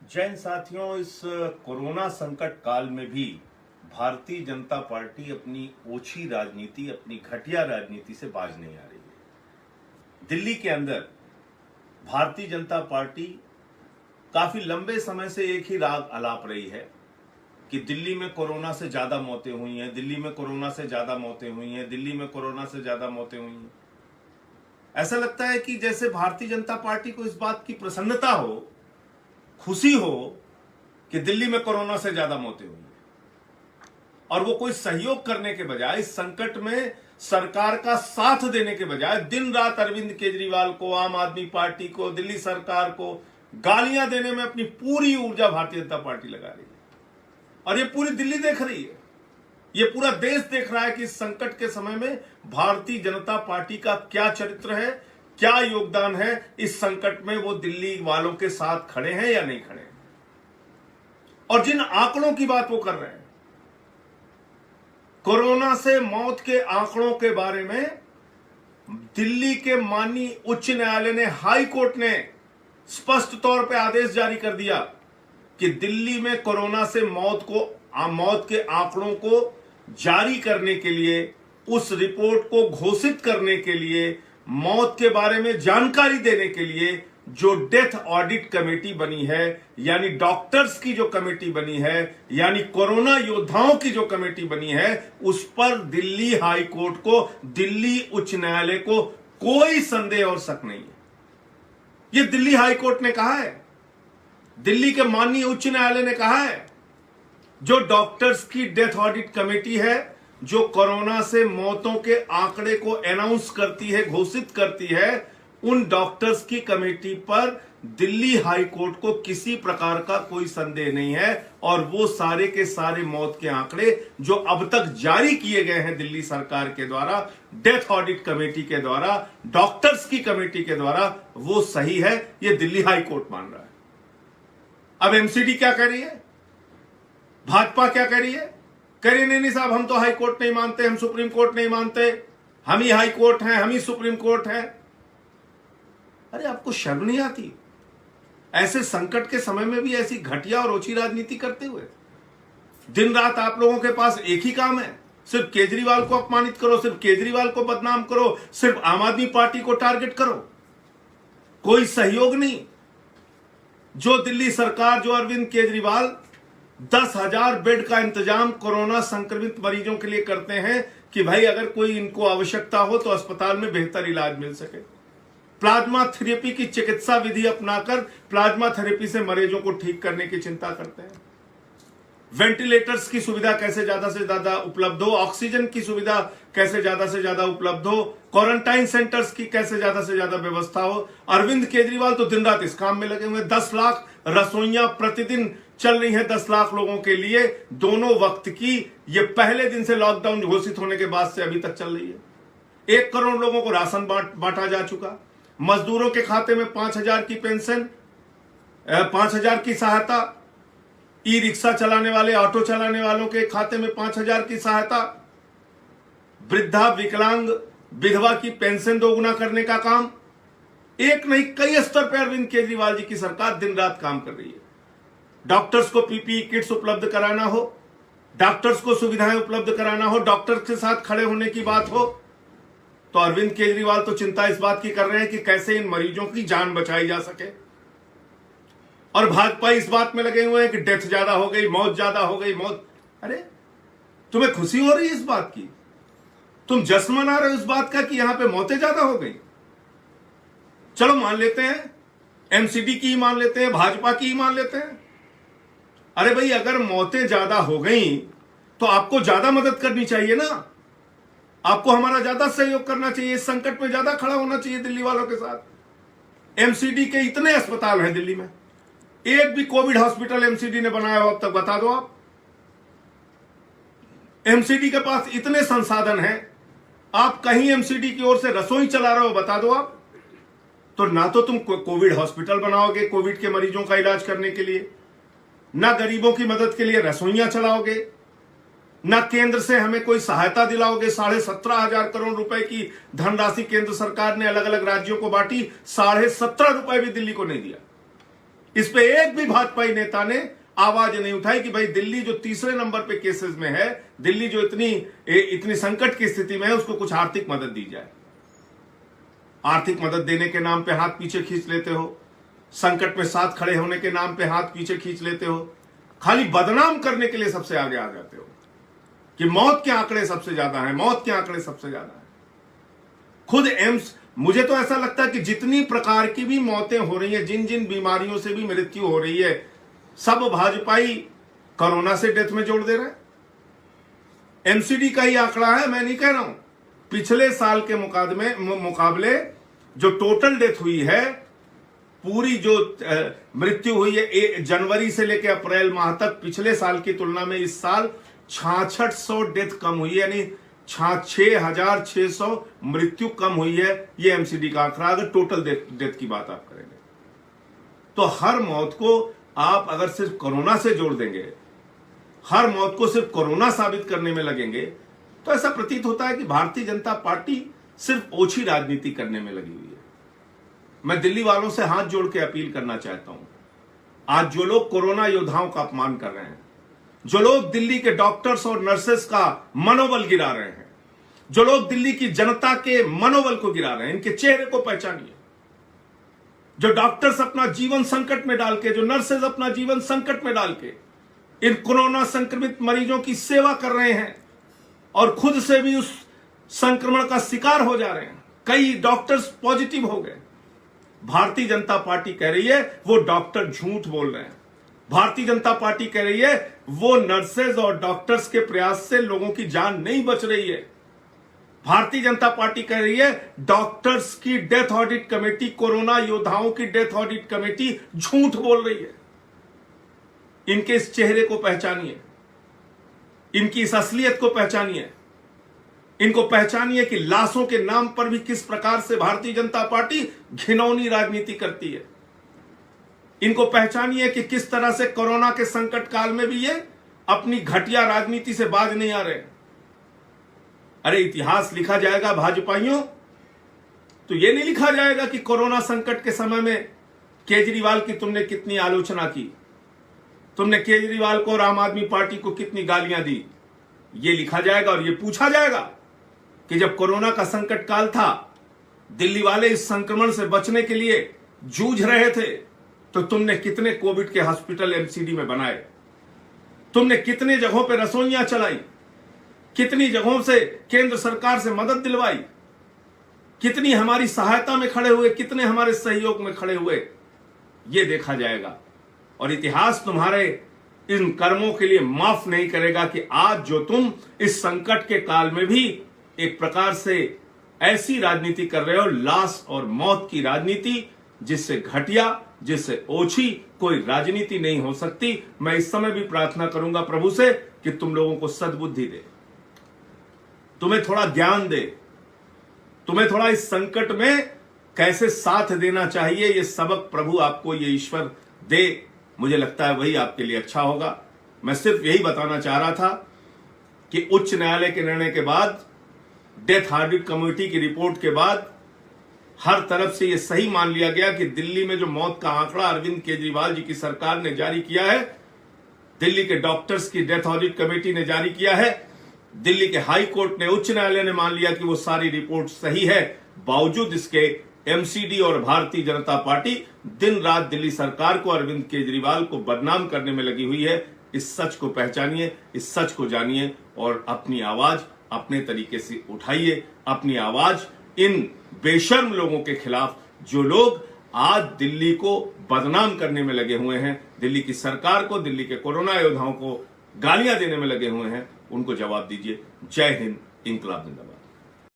जैन साथियों, इस कोरोना संकट काल में भी भारतीय जनता पार्टी अपनी ओछी राजनीति, अपनी घटिया राजनीति से बाज नहीं आ रही है। दिल्ली के अंदर भारतीय जनता पार्टी काफी लंबे समय से एक ही राग अलाप रही है कि दिल्ली में कोरोना से ज्यादा मौतें हुई हैं, दिल्ली में कोरोना से ज्यादा मौतें हुई हैं, दिल्ली में कोरोना से ज्यादा मौतें हुई हैं। ऐसा लगता है कि जैसे भारतीय जनता पार्टी को इस बात की प्रसन्नता हो, खुशी हो कि दिल्ली में कोरोना से ज्यादा मौतें हुई हैं, और वो कोई सहयोग करने के बजाय, इस संकट में सरकार का साथ देने के बजाय दिन रात अरविंद केजरीवाल को, आम आदमी पार्टी को, दिल्ली सरकार को गालियां देने में अपनी पूरी ऊर्जा भारतीय जनता पार्टी लगा रही है। और ये पूरी दिल्ली देख रही है, ये पूरा देश देख रहा है कि इस संकट के समय में भारतीय जनता पार्टी का क्या चरित्र है, क्या योगदान है। इस संकट में वो दिल्ली वालों के साथ खड़े हैं या नहीं खड़े हैं। और जिन आंकड़ों की बात वो कर रहे हैं, कोरोना से मौत के आंकड़ों के बारे में दिल्ली के माननीय उच्च न्यायालय ने, हाई कोर्ट ने स्पष्ट तौर पे आदेश जारी कर दिया कि दिल्ली में कोरोना से मौत के आंकड़ों को जारी करने के लिए, उस रिपोर्ट को घोषित करने के लिए, मौत के बारे में जानकारी देने के लिए जो डेथ ऑडिट कमेटी बनी है, यानी डॉक्टर्स की जो कमेटी बनी है, यानी कोरोना योद्धाओं की जो कमेटी बनी है, उस पर दिल्ली हाई कोर्ट को, दिल्ली उच्च न्यायालय को कोई संदेह और शक नहीं है। यह दिल्ली हाई कोर्ट ने कहा है, दिल्ली के माननीय उच्च न्यायालय ने कहा है। जो डॉक्टर्स की डेथ ऑडिट कमेटी है, जो कोरोना से मौतों के आंकड़े को अनाउंस करती है, घोषित करती है, उन डॉक्टर्स की कमेटी पर दिल्ली हाई कोर्ट को किसी प्रकार का कोई संदेह नहीं है। और वो सारे के सारे मौत के आंकड़े जो अब तक जारी किए गए हैं दिल्ली सरकार के द्वारा, डेथ ऑडिट कमेटी के द्वारा, डॉक्टर्स की कमेटी के द्वारा, वो सही है। ये दिल्ली हाई कोर्ट मान रहा है। अब एमसीडी क्या कह रही है, भाजपा क्या कह रही है? कह रही नहीं साहब, हम तो हाई कोर्ट नहीं मानते, हम सुप्रीम कोर्ट नहीं मानते, हम ही हाई कोर्ट हैं, हम ही सुप्रीम कोर्ट हैं। अरे आपको शर्म नहीं आती ऐसे संकट के समय में भी ऐसी घटिया और ओछी राजनीति करते हुए? दिन रात आप लोगों के पास एक ही काम है, सिर्फ केजरीवाल को अपमानित करो, सिर्फ केजरीवाल को बदनाम करो, सिर्फ आम आदमी पार्टी को टारगेट करो, कोई सहयोग नहीं। जो दिल्ली सरकार, जो अरविंद केजरीवाल 10,000 बेड का इंतजाम कोरोना संक्रमित मरीजों के लिए करते हैं कि भाई अगर कोई इनको आवश्यकता हो तो अस्पताल में बेहतर इलाज मिल सके। प्लाज्मा थेरेपी की चिकित्सा विधि अपनाकर प्लाज्मा थेरेपी से मरीजों को ठीक करने की चिंता करते हैं। वेंटिलेटर्स की सुविधा कैसे ज्यादा से ज्यादा उपलब्ध हो, ऑक्सीजन की सुविधा कैसे ज्यादा से ज्यादा उपलब्ध हो, क्वारंटाइन सेंटर्स की कैसे ज्यादा से ज्यादा व्यवस्था हो। अरविंद केजरीवाल तो दिन रात इस काम में लगे हुए। 10 लाख रसोइयां प्रतिदिन चल रही है 10 लाख लोगों के लिए, दोनों वक्त की। ये पहले दिन से लॉकडाउन घोषित होने के बाद से अभी तक चल रही है। 1 करोड़ लोगों को राशन बांटा जा चुका। मजदूरों के खाते में 5,000 की पेंशन, 5,000 की सहायता, ई रिक्शा चलाने वाले, ऑटो चलाने वालों के खाते में 5,000 की सहायता, वृद्धा, विकलांग, विधवा की पेंशन दोगुना करने का काम। एक नहीं, कई स्तर पर अरविंद केजरीवाल जी की सरकार दिन रात काम कर रही है। डॉक्टर्स को पीपीई किट्स उपलब्ध कराना हो, डॉक्टर्स को सुविधाएं उपलब्ध कराना हो, डॉक्टर्स के साथ खड़े होने की बात हो, तो अरविंद केजरीवाल तो चिंता इस बात की कर रहे हैं कि कैसे इन मरीजों की जान बचाई जा सके। और भाजपा इस बात में लगे हुए हैं कि डेथ ज्यादा हो गई, मौत ज्यादा हो गई, मौत। अरे तुम्हें खुशी हो रही है इस बात की? तुम जश्न मना रहे हो इस बात का कि यहां पे मौतें ज्यादा हो गई? चलो मान लेते हैं, एमसीडी की ही मान लेते हैं, भाजपा की ही मान लेते हैं। अरे भाई, अगर मौतें ज्यादा हो गई तो आपको ज्यादा मदद करनी चाहिए ना, आपको हमारा ज्यादा सहयोग करना चाहिए, इस संकट में ज्यादा खड़ा होना चाहिए दिल्ली वालों के साथ। एमसीडी के इतने अस्पताल हैं दिल्ली में, एक भी कोविड हॉस्पिटल एमसीडी ने बनाया हो अब तक बता दो आप? एमसीडी के पास इतने संसाधन हैं, आप कहीं एमसीडी की ओर से रसोई चला रहे हो बता दो आप? तो ना तो तुम कोविड हॉस्पिटल बनाओगे कोविड के मरीजों का इलाज करने के लिए, ना गरीबों की मदद के लिए रसोइयां चलाओगे, ना केंद्र से हमें कोई सहायता दिलाओगे। 17,500 करोड़ रुपए की धनराशि केंद्र सरकार ने अलग अलग राज्यों को बांटी, 17.5 रुपए भी दिल्ली को नहीं दिया। इस पे एक भी भाजपाई नेता ने आवाज नहीं उठाई कि भाई दिल्ली जो तीसरे नंबर पे केसेस में है, दिल्ली जो इतनी संकट की स्थिति में है, उसको कुछ आर्थिक मदद दी जाए। आर्थिक मदद देने के नाम पे हाथ पीछे खींच लेते हो, संकट में साथ खड़े होने के नाम पे हाथ पीछे खींच लेते हो, खाली बदनाम करने के लिए सबसे आगे आ जाते हो कि मौत के आंकड़े सबसे ज्यादा हैं, मौत के आंकड़े सबसे ज्यादा हैं। खुद एम्स, मुझे तो ऐसा लगता है कि जितनी प्रकार की भी मौतें हो रही हैं, जिन जिन बीमारियों से भी मृत्यु हो रही है, सब भाजपाई कोरोना से डेथ में जोड़ दे रहे हैं। एमसीडी का ही आंकड़ा है, मैं नहीं कह रहा हूं। पिछले साल के मुकाबले जो टोटल डेथ हुई है, पूरी जो मृत्यु हुई है जनवरी से लेकर अप्रैल माह तक, पिछले साल की तुलना में इस साल 6600 डेथ कम हुई है, यानी 6600 मृत्यु कम हुई है। ये एमसीडी का आंकड़ा, अगर टोटल डेथ की बात आप करेंगे तो हर मौत को आप अगर सिर्फ कोरोना से जोड़ देंगे, हर मौत को सिर्फ कोरोना साबित करने में लगेंगे, तो ऐसा प्रतीत होता है कि भारतीय जनता पार्टी सिर्फ ओछी राजनीति करने में लगी हुई है। मैं दिल्ली वालों से हाथ जोड़ के अपील करना चाहता हूं, आज जो लोग कोरोना योद्धाओं का अपमान कर रहे हैं, जो लोग दिल्ली के डॉक्टर्स और नर्सेस का मनोबल गिरा रहे हैं, जो लोग दिल्ली की जनता के मनोबल को गिरा रहे हैं, इनके चेहरे को पहचानिए। जो डॉक्टर्स अपना जीवन संकट में डाल के, जो नर्सेज अपना जीवन संकट में डाल के इन कोरोना संक्रमित मरीजों की सेवा कर रहे हैं और खुद से भी उस संक्रमण का शिकार हो जा रहे हैं। कई डॉक्टर्स पॉजिटिव हो गए। भारतीय जनता पार्टी कह रही है वो डॉक्टर झूठ बोल रहे हैं। भारतीय जनता पार्टी कह रही है वो नर्सेज और डॉक्टर्स के प्रयास से लोगों की जान नहीं बच रही है। भारतीय जनता पार्टी कह रही है डॉक्टर्स की डेथ ऑडिट कमेटी, कोरोना योद्धाओं की डेथ ऑडिट कमेटी झूठ बोल रही है। इनके इस चेहरे को पहचानिए, इनकी इस असलियत को पहचानिए, इनको पहचानिए कि लाशों के नाम पर भी किस प्रकार से भारतीय जनता पार्टी घिनौनी राजनीति करती है। इनको पहचानिए कि किस तरह से कोरोना के संकट काल में भी ये अपनी घटिया राजनीति से बाज नहीं आ रहे। अरे इतिहास लिखा जाएगा भाजपाइयों, तो ये नहीं लिखा जाएगा कि कोरोना संकट के समय में केजरीवाल की तुमने कितनी आलोचना की, तुमने केजरीवाल को और आम आदमी पार्टी को कितनी गालियां दी। ये लिखा जाएगा और ये पूछा जाएगा कि जब कोरोना का संकट काल था, दिल्ली वाले इस संक्रमण से बचने के लिए जूझ रहे थे, तो तुमने कितने कोविड के हॉस्पिटल एमसीडी में बनाए, तुमने कितने जगहों पे रसोइयां चलाई, कितनी जगहों से केंद्र सरकार से मदद दिलवाई, कितनी हमारी सहायता में खड़े हुए, कितने हमारे सहयोग में खड़े हुए, यह देखा जाएगा। और इतिहास तुम्हारे इन कर्मों के लिए माफ नहीं करेगा कि आज जो तुम इस संकट के काल में भी एक प्रकार से ऐसी राजनीति कर रहे हो, लाश और मौत की राजनीति, जिससे घटिया, जिससे ओछी कोई राजनीति नहीं हो सकती। मैं इस समय भी प्रार्थना करूंगा प्रभु से कि तुम लोगों को सद्बुद्धि दे, तुम्हें थोड़ा ज्ञान दे, तुम्हें थोड़ा इस संकट में कैसे साथ देना चाहिए, ये सबक प्रभु आपको, ये ईश्वर दे। मुझे लगता है वही आपके लिए अच्छा होगा। मैं सिर्फ यही बताना चाह रहा था कि उच्च न्यायालय के निर्णय के बाद, डेथ ऑडिट कमेटी की रिपोर्ट के बाद, हर तरफ से यह सही मान लिया गया कि दिल्ली में जो मौत का आंकड़ा अरविंद केजरीवाल जी की सरकार ने जारी किया है, दिल्ली के डॉक्टर्स की डेथ ऑडिट कमेटी ने जारी किया है, दिल्ली के हाई कोर्ट ने, उच्च न्यायालय ने मान लिया कि वो सारी रिपोर्ट सही है। बावजूद इसके एमसीडी और भारतीय जनता पार्टी दिन रात दिल्ली सरकार को, अरविंद केजरीवाल को बदनाम करने में लगी हुई है। इस सच को पहचानिए, इस सच को जानिए और अपनी आवाज अपने तरीके से उठाइए। अपनी आवाज इन बेशर्म लोगों के खिलाफ, जो लोग आज दिल्ली को बदनाम करने में लगे हुए हैं, दिल्ली की सरकार को, दिल्ली के कोरोना योद्धाओं को गालियां देने में लगे हुए हैं, उनको जवाब दीजिए। जय हिंद, इंकलाब जिंदाबाद।